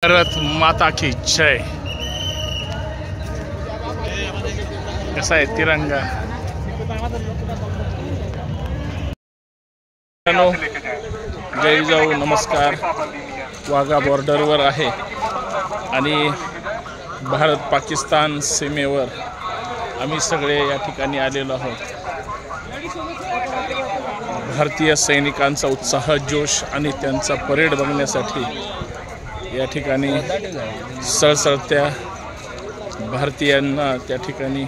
भारत माता की जय। कसा आहे तिरंगा? जय जाऊ नमस्कार। वाघा बॉर्डरवर आहे आणि भारत पाकिस्तान सीमेवर आम्ही सगळे या ठिकाणी आलेलो आहोत। भारतीय सैनिकांचा उत्साह, जोश आणि त्यांचा परेड बघण्यासाठी या ठिकाणी सळसळत्या भारतीयांना त्या ठिकाणी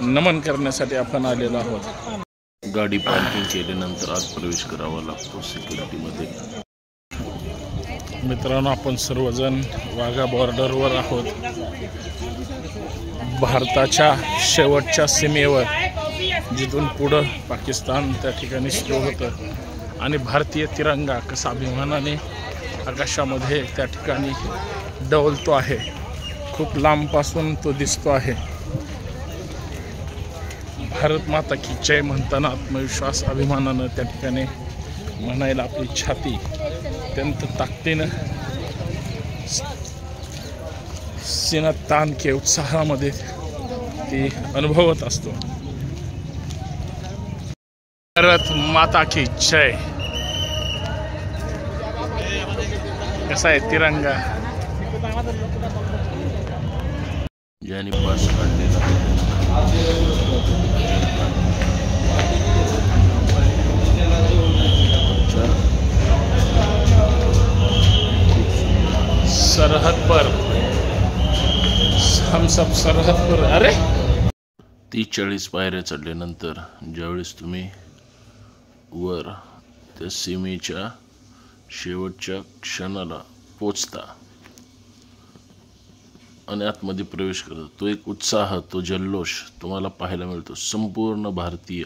नमन करण्यासाठी आपण आलेलो आहोत। गाडी पार्किंग केल्यानंतर आत प्रवेश करावा लागतो सिक्युरिटीमध्ये। मित्रांनो, आपण सर्वजण वाघा बॉर्डरवर आहोत। भारताच्या शेवटच्या सीमेवर, जिथून पुढं पाकिस्तान त्या ठिकाणी सुरू होतं आणि भारतीय तिरंगा कसा अभिमानाने आकाशामध्ये त्या ठिकाणी डवलतो आहे। खूप लांबपासून तो दिसतो आहे। भारत माता की जय म्हणताना आत्मविश्वास, अभिमानानं त्या ठिकाणी म्हणायला आपली छाती अत्यंत ताकदीनं, सीनात ताण के उत्साहामध्ये ती अनुभवत असतो। भारत माता की जय। कसा आहे तिरंगा? ज्याने पास काढलेला सरहद पर हम सब सरहद पर। अरे 30-40 पायऱ्या चढल्यानंतर ज्यावेळेस तुम्ही वर त्या सीमेच्या शेवटच्या क्षणाला पोचता आणि आतमध्ये प्रवेश करता, तो एक उत्साह, तो जल्लोष तुम्हाला पाहायला मिळतो। संपूर्ण भारतीय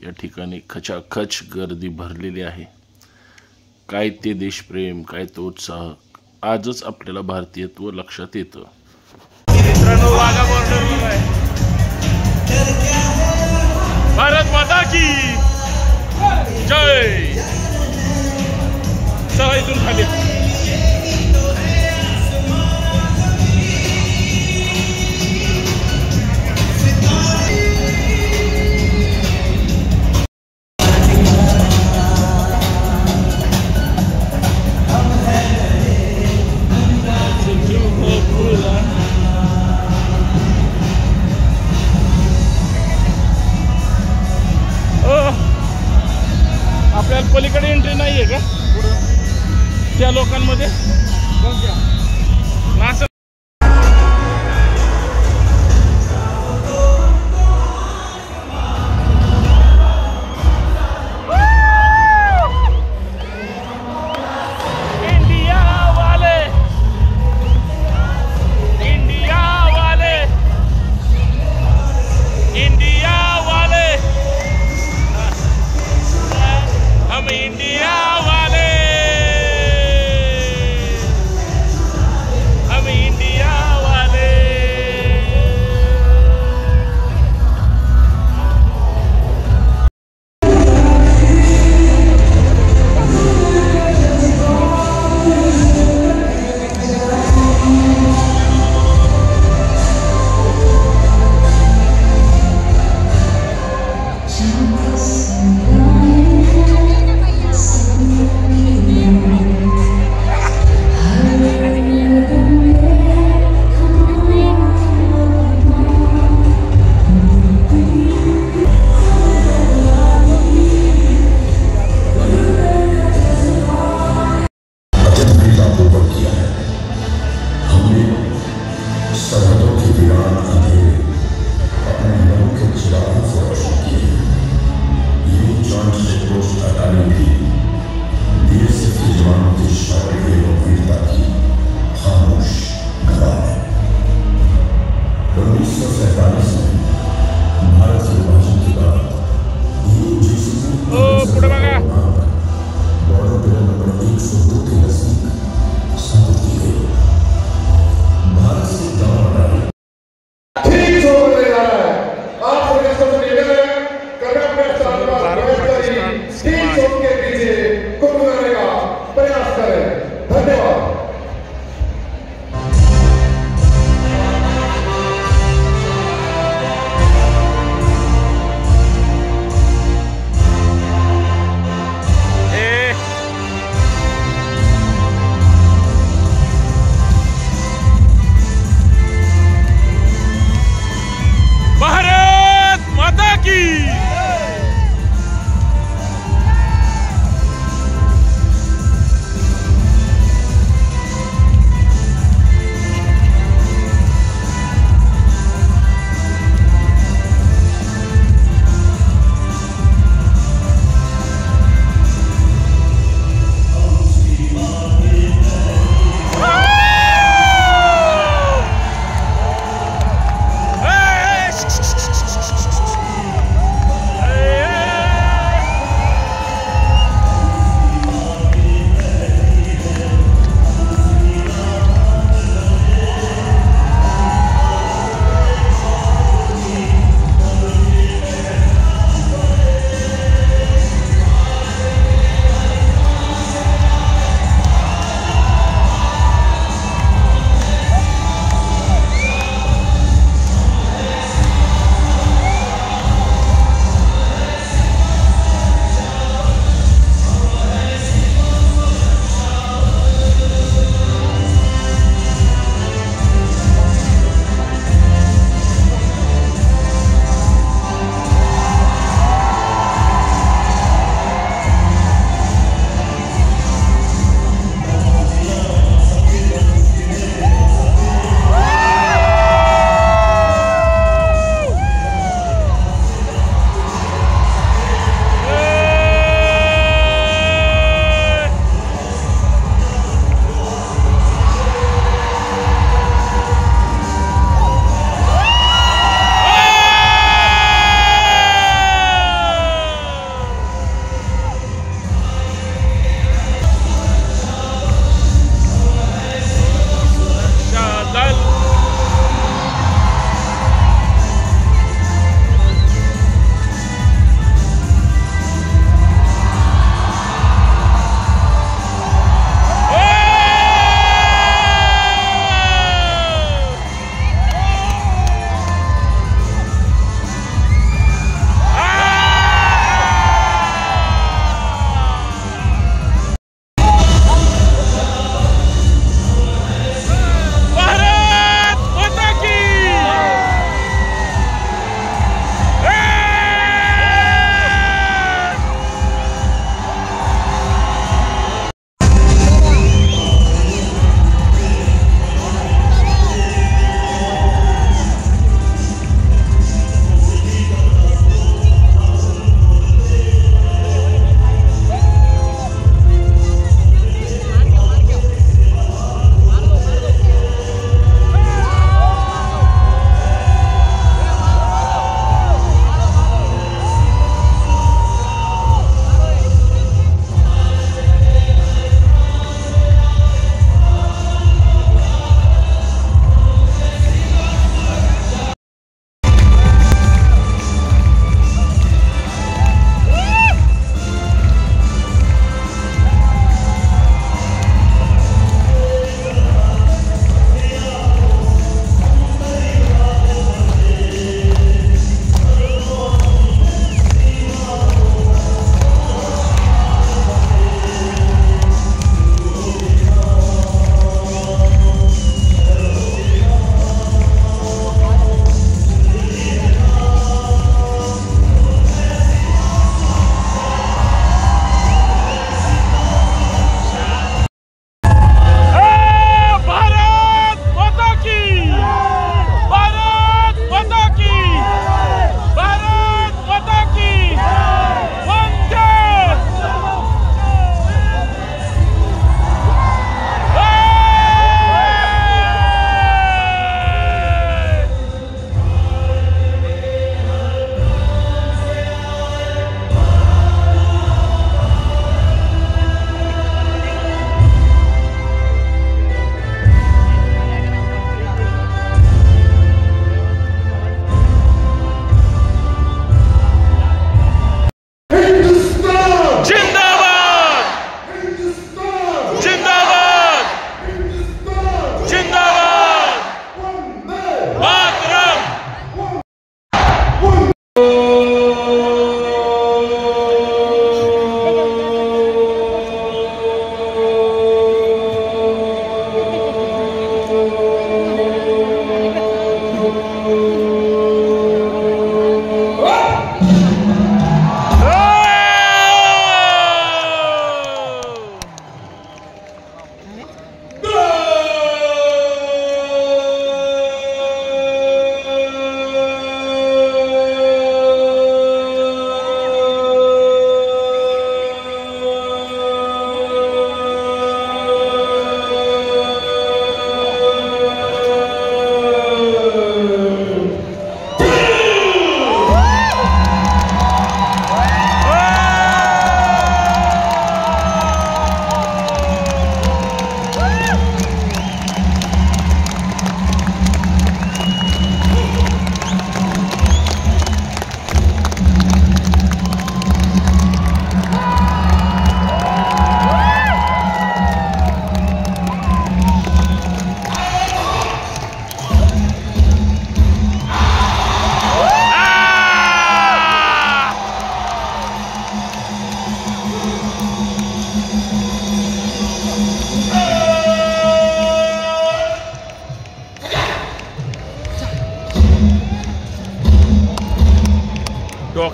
या ठिकाणी खचाखच गर्दी भरलेली आहे। काय ते देशप्रेम, काय तो उत्साह, आजच आपल्याला भारतीयत्व लक्षात येतं। मित्रांनो, वाघा बॉर्डरवर आहे। भारत माता की जय। चला इथून खाली। आपल्याला पलीकडे एंट्री नाहीये का त्या लोकांमध्ये? हम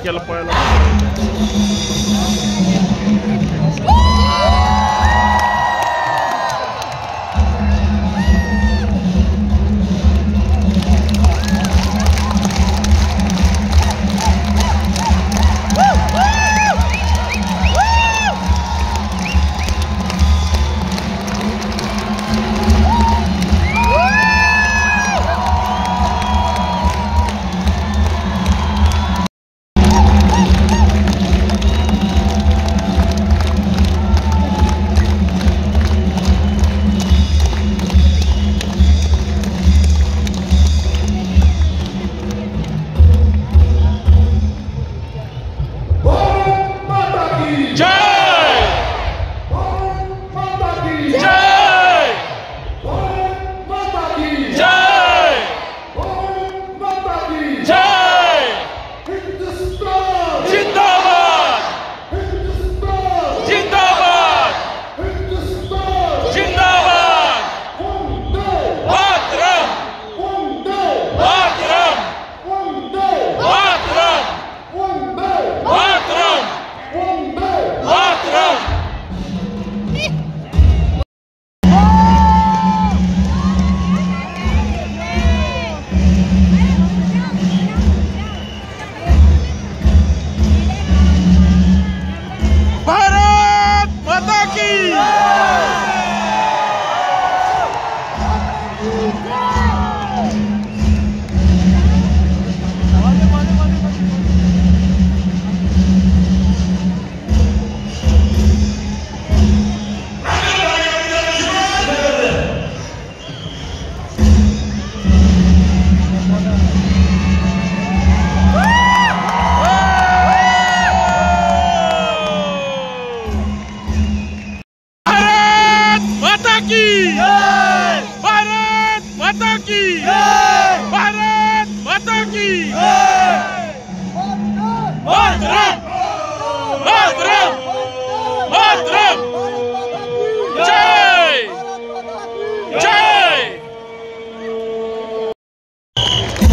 अमेरिकेला पळायला.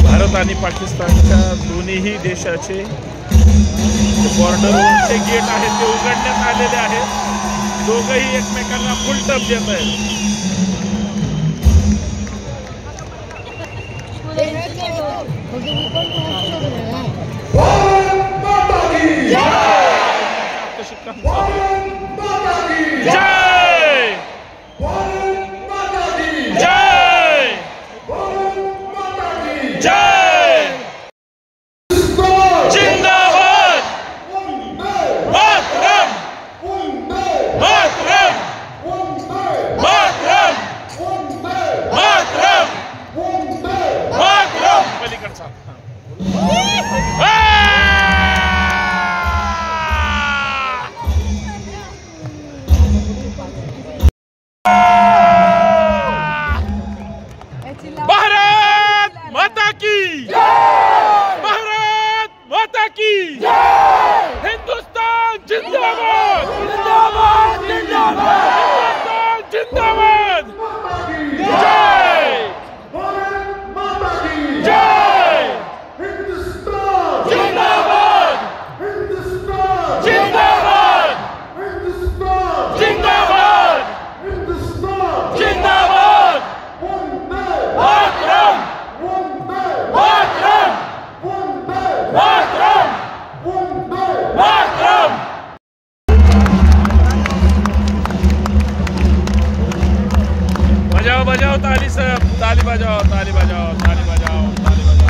भारत आणि पाकिस्तानच्या दोन्हीही देशाचे बॉर्डरवरचे गेट आहेत ते उघडण्यात आलेले आहेत. दोघंही एकमेकांना फुल टप देत आहेत. भारत माता की भारत माता की हिंदुस्तान जिंदाबाद जिंदाबाद जिंदाबाद जिंदाबाद जय भारत माता की जय हिंदुस्तान जिंदाबाद हिंदुस्तान जिंदाबाद हिंदुस्तान जिंदाबाद हिंदुस्तान जिंदाबाद मातरम मातरम मातरम मातरम. बजाओ बजाओ ताली सब, ताली बजाओ ताली बजाओ ताली बजाओ ताली बजाओ.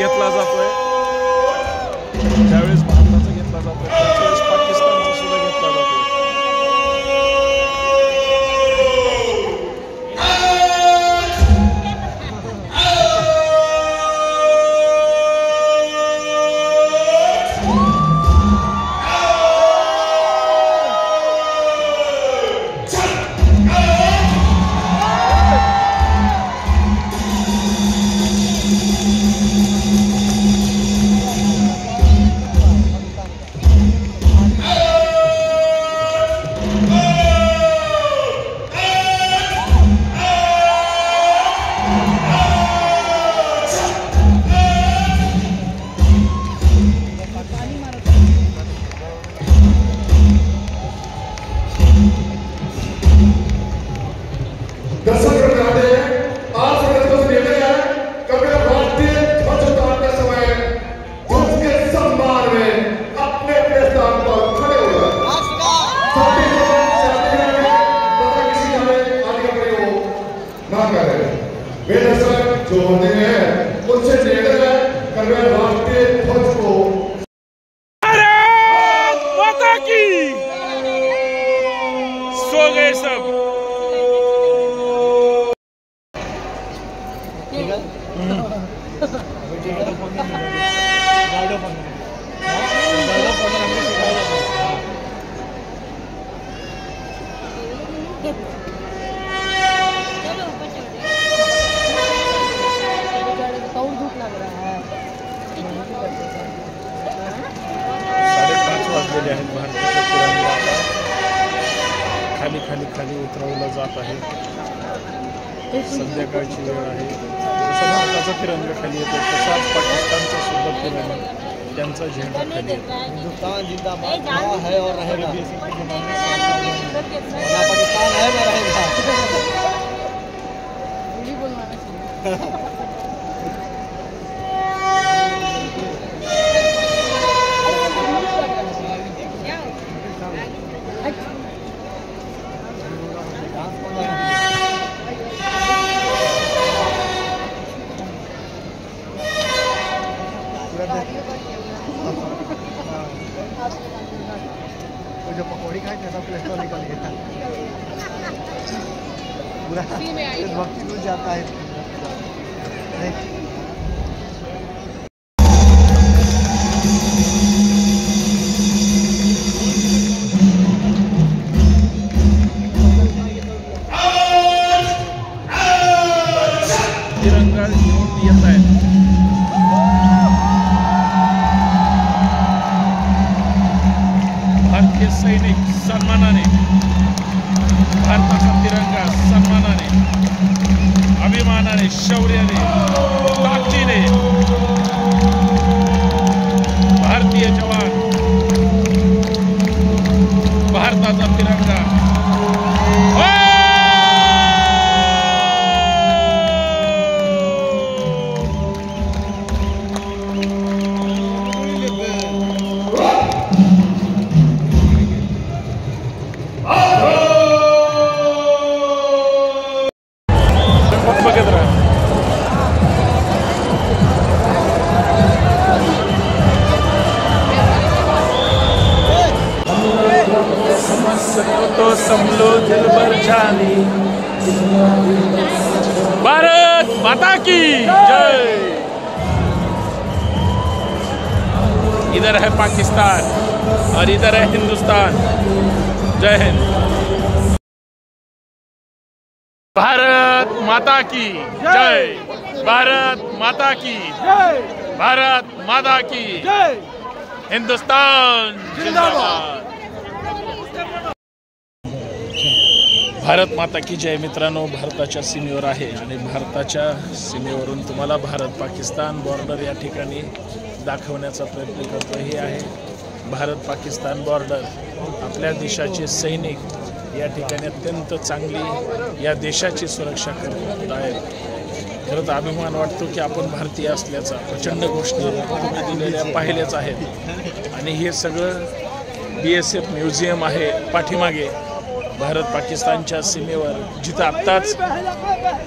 घेतला जातोय ज्यावेळेस भारताचा घेतला जातोय त्यावेळेस पाकिस्तानचा सुद्धा घेतला जातोय. वाजलेले आहेत. भारताच्या तिरंगा खाली खाली खाली उतरवला जात आहे. संध्याकाळची वेळ आहे. जसं भारताचा तिरंगा खाली येतो तसाच पाकिस्तानचा सुद्धा तिरंगा त्यांचा झेंडा खाली येतो. हिंदुस्तान जिंदाबाद है और रहेगा. पाकिस्तान है और रहेगा. जो पकौड़ी खाए थे सब प्लेस्टोर निकल गया पूरा वक्त घुस जाता है. तिरंगा घेऊन येत आहे. भारतीय सैनिक सन्मानाने भारताचा तिरंगा सन्मानाने अभिमानाने शौर्याने ताकदीने भारतीय जवान भारताचा तिरंगा बघत राहा. तो समलो दिल भर जानी. भारत माता की जय. इधर है पाकिस्तान और इधर है हिंदुस्तान. जय हिंद. भारत माता की जय. भारत माता की जय. भारत माता की जय. हिंदुस्तान जिंदाबाद. भारत माता की जय. मित्रांनो, भारताच्या सीमेवर आहे आणि भारताच्या सीमेवरून तुम्हाला भारत पाकिस्तान बॉर्डर या ठिकाणी दाखवण्याचा प्रयत्न करतो. हे आहे भारत पाकिस्तान बॉर्डर. आपल्या देशाचे सैनिक या ठिकाणी अत्यंत चांगली या देशाची सुरक्षा करत आहेत. खरंच अभिमान वाटतो की आपण भारतीय असल्याचा. प्रचंड गोष्टी तुम्ही दिलेल्या पाहिल्याच आहेत आणि हे सगळं BSF म्युझियम आहे पाठीमागे भारत पाकिस्तानच्या सीमेवर, जिथं आत्ताच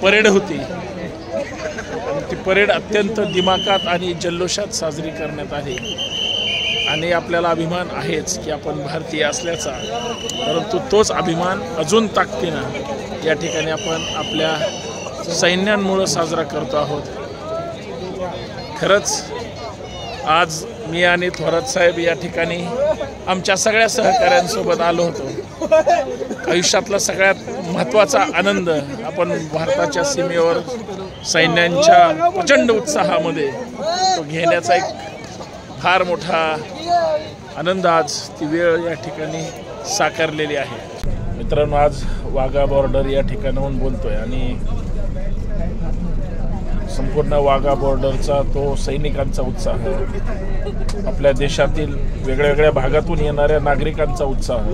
परेड होती आणि ती परेड अत्यंत दिमाखात आणि जल्लोषात साजरी करण्यात आली. आणि आपल्याला अभिमान आहेच की आपण भारतीय असल्याचा, परंतु तोच अभिमान अजून ताकदीनं या ठिकाणी आपण आपल्या सैन्यांमुळे साजरा करतो आहोत. खरंच आज मी आणि थोरात साहेब या ठिकाणी आमच्या सगळ्या सहकाऱ्यांसोबत आलो होतो. आयुष्यातला सगळ्यात महत्त्वाचा आनंद आपण भारताच्या सीमेवर सैन्यांच्या प्रचंड उत्साहामध्ये तो घेण्याचा एक फार मोठा आनंद आज ती वेळ या ठिकाणी साकारलेली आहे. मित्रांनो, आज वाघा बॉर्डर या ठिकाणाहून बोलतोय आणि संपूर्ण वाघा बॉर्डरचा तो सैनिकांचा उत्साह, आपल्या देशातील वेगळ्या वेगळ्या भागातून येणाऱ्या नागरिकांचा उत्साह,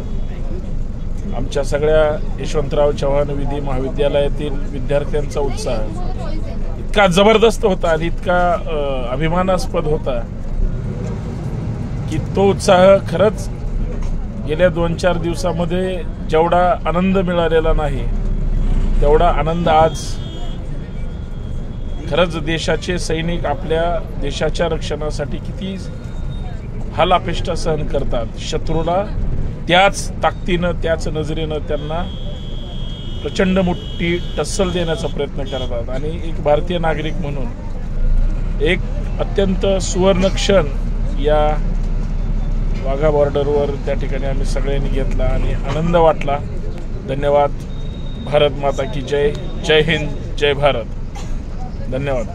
आमच्या सगळ्या यशवंतराव चव्हाण विधी महाविद्यालयातील विद्यार्थ्यांचा उत्साह इतका जबरदस्त होता आणि इतका अभिमानास्पद होता की तो उत्साह खरंच गेल्या 2-4 दिवसामध्ये जेवढा आनंद मिळालेला नाही तेवढा आनंद आज खरंच देशाचे सैनिक आपल्या देशाच्या रक्षणासाठी किती हालापेष्टा सहन करतात. शत्रूला त्याच ताकदीनं त्याच नजरेनं त्यांना प्रचंड मोठी टस्सल देण्याचा प्रयत्न करतात. आणि एक भारतीय नागरिक म्हणून एक अत्यंत सुवर्ण क्षण या वाघा बॉर्डरवर त्या ठिकाणी आम्ही सगळ्यांनी घेतला आणि आनंद वाटला. धन्यवाद. भारत माता की जय. जय हिंद, जय भारत. धन्यवाद.